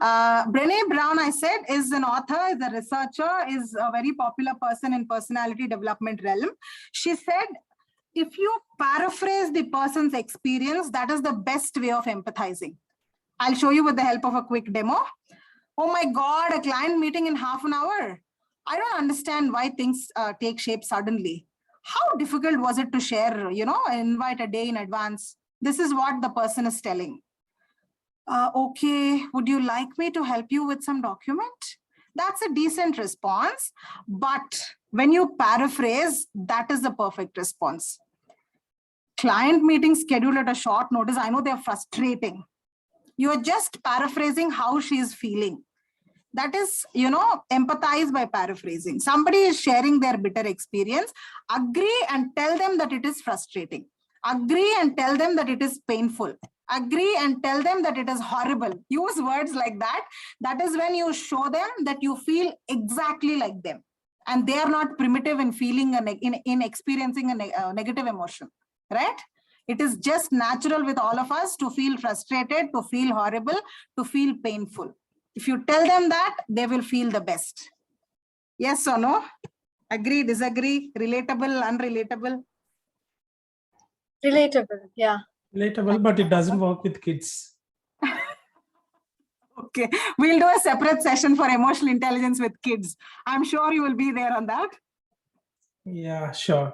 Brené Brown, I said, is an author, is a researcher, is a very popular person in personality development realm. She said, if you paraphrase the person's experience, that is the best way of empathizing. I'll show you with the help of a quick demo. Oh my God, a client meeting in half an hour. I don't understand why things take shape suddenly. How difficult was it to share, invite a day in advance? This is what the person is telling. Okay, would you like me to help you with some document? That's a decent response, but when you paraphrase, that is the perfect response. Client meeting scheduled at a short notice. I know they're frustrating. You're just paraphrasing how she's feeling. That is, empathize by paraphrasing. Somebody is sharing their bitter experience. Agree and tell them that it is frustrating. Agree and tell them that it is painful. Agree and tell them that it is horrible. Use words like that. That is when you show them that you feel exactly like them. And they are not primitive in feeling, in experiencing a negative emotion, right? It is just natural with all of us to feel frustrated, to feel horrible, to feel painful. If you tell them that, they will feel the best. Yes or no? Agree, disagree, relatable, unrelatable? Relatable, yeah. Relatable, but it doesn't work with kids. Okay, we'll do a separate session for emotional intelligence with kids. I'm sure you will be there on that. Yeah, sure.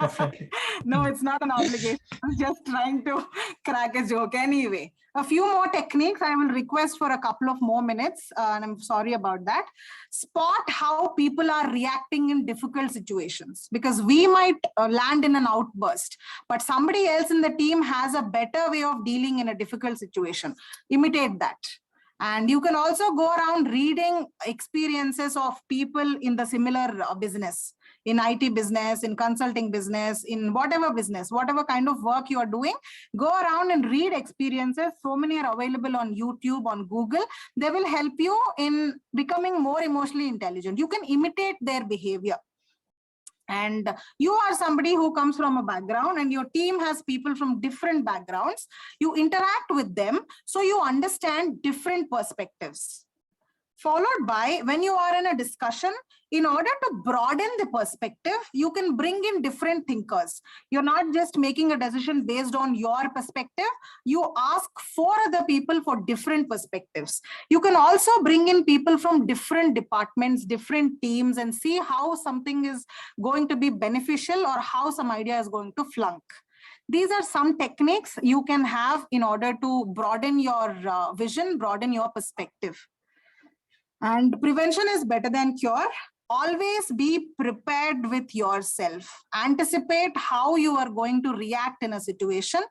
Definitely. No, it's not an obligation. I'm just trying to crack a joke. Anyway, a few more techniques. I will request for a couple of more minutes, and I'm sorry about that. Spot how people are reacting in difficult situations, because we might land in an outburst, but somebody else in the team has a better way of dealing in a difficult situation. Imitate that. And you can also go around reading experiences of people in the similar business, in IT business, in consulting business, in whatever business, whatever kind of work you are doing. Go around and read experiences. So many are available on YouTube, on Google. They will help you in becoming more emotionally intelligent. You can imitate their behavior. And you are somebody who comes from a background and your team has people from different backgrounds. You interact with them so you understand different perspectives. Followed by, when you are in a discussion, in order to broaden the perspective, you can bring in different thinkers. You're not just making a decision based on your perspective. You ask 4 other people for different perspectives. You can also bring in people from different departments, different teams, and see how something is going to be beneficial or how some idea is going to flunk. These are some techniques you can have in order to broaden your vision, broaden your perspective. And prevention is better than cure. Always be prepared with yourself. Anticipate how you are going to react in a situation.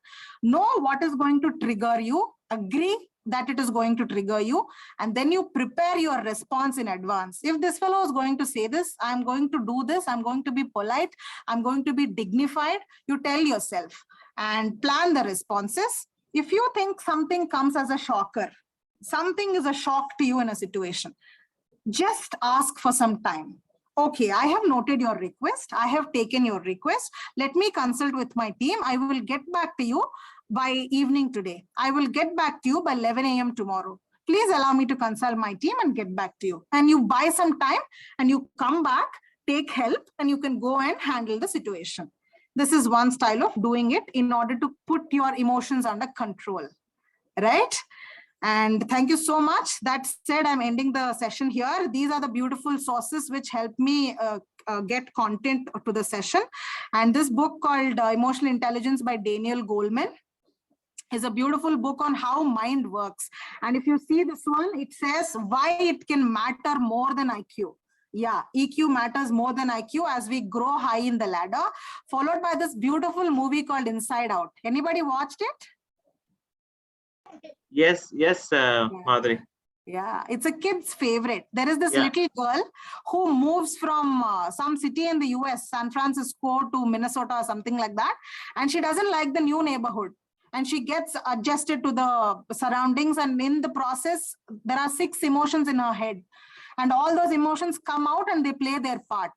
Know what is going to trigger you. Agree that it is going to trigger you. And then you prepare your response in advance. If this fellow is going to say this, I'm going to do this, I'm going to be polite, I'm going to be dignified, you tell yourself and plan the responses. If you think something comes as a shocker, something is a shock to you in a situation, just ask for some time. Okay, I have noted your request. I have taken your request. Let me consult with my team. I will get back to you by evening today. I will get back to you by 11 a.m. tomorrow. Please allow me to consult my team and get back to you. And you buy some time and you come back, take help, and you can go and handle the situation. This is one style of doing it in order to put your emotions under control, right? And thank you so much. That said, I'm ending the session here. These are the beautiful sources which help me get content to the session. And this book called Emotional Intelligence by Daniel Goleman is a beautiful book on how mind works. And if you see this one, it says why it can matter more than IQ. Yeah, EQ matters more than IQ as we grow high in the ladder, followed by this beautiful movie called Inside Out. Anybody watched it? Yes, Madhuri. Yeah, it's a kid's favorite. There is this Yeah. little girl who moves from some city in the US, San Francisco to Minnesota or something like that. And she doesn't like the new neighborhood. And she gets adjusted to the surroundings. And in the process, there are 6 emotions in her head. And all those emotions come out and they play their part.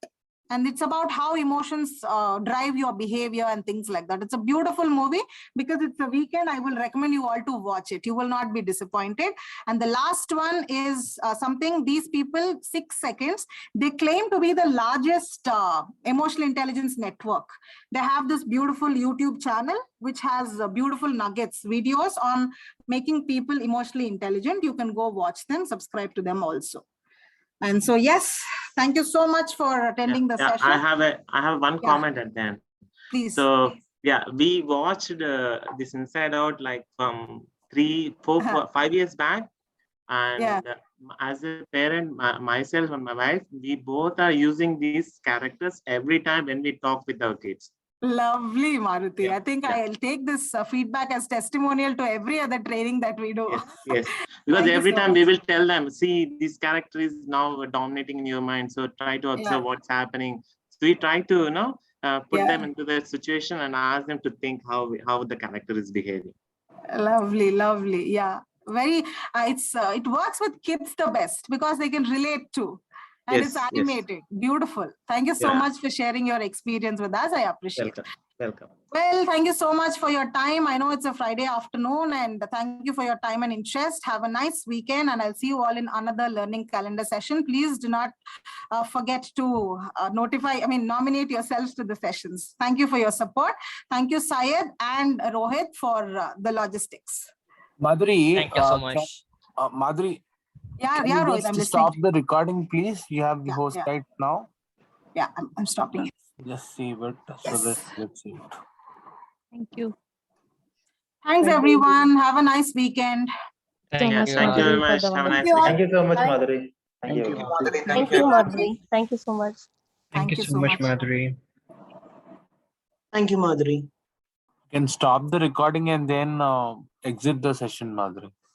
And it's about how emotions drive your behavior and things like that. It's a beautiful movie. Because it's a weekend, I will recommend you all to watch it. You will not be disappointed. And the last one is something these people, 6 seconds, they claim to be the largest emotional intelligence network. They have this beautiful YouTube channel, which has beautiful nuggets, videos on making people emotionally intelligent. You can go watch them, subscribe to them also. And so, yes, thank you so much for attending the session. I have one comment at the end. Please. So yeah, we watched this Inside Out like from 3, 4, 5 years back. And as a parent, myself and my wife, we both are using these characters every time when we talk with our kids. Lovely, Maruti. I think I'll take this feedback as testimonial to every other training that we do. Yes, because every time we will tell them, see, this character is now dominating in your mind. So try to observe what's happening. So we try to, put them into the situation and ask them to think how the character is behaving. Lovely, lovely. Yeah, very. It works with kids the best because they can relate to. And it's animated. Beautiful. Thank you so much for sharing your experience with us. I appreciate it. Welcome. Well, thank you so much for your time. I know it's a Friday afternoon, and thank you for your time and interest. Have a nice weekend, and I'll see you all in another learning calendar session. Please do not forget to nominate yourselves to the sessions. Thank you for your support. Thank you, Syed and Rohit, for the logistics. Madhuri, Thank you so much. Madhuri, Yeah, can you Rohit, I'm just listening. stop the recording, please? You have the host right now. Yeah, I'm stopping it. Just save it. So let's see it. Thank you. Thanks, everyone. Have a nice weekend. Thank you very much. Have a nice Thank weekend. you so much, Madhuri. Thank you. Thank you, Madhuri. Thank you so much. Thank you so much, Madhuri. Thank you, Madhuri. You can stop the recording and then exit the session, Madhuri.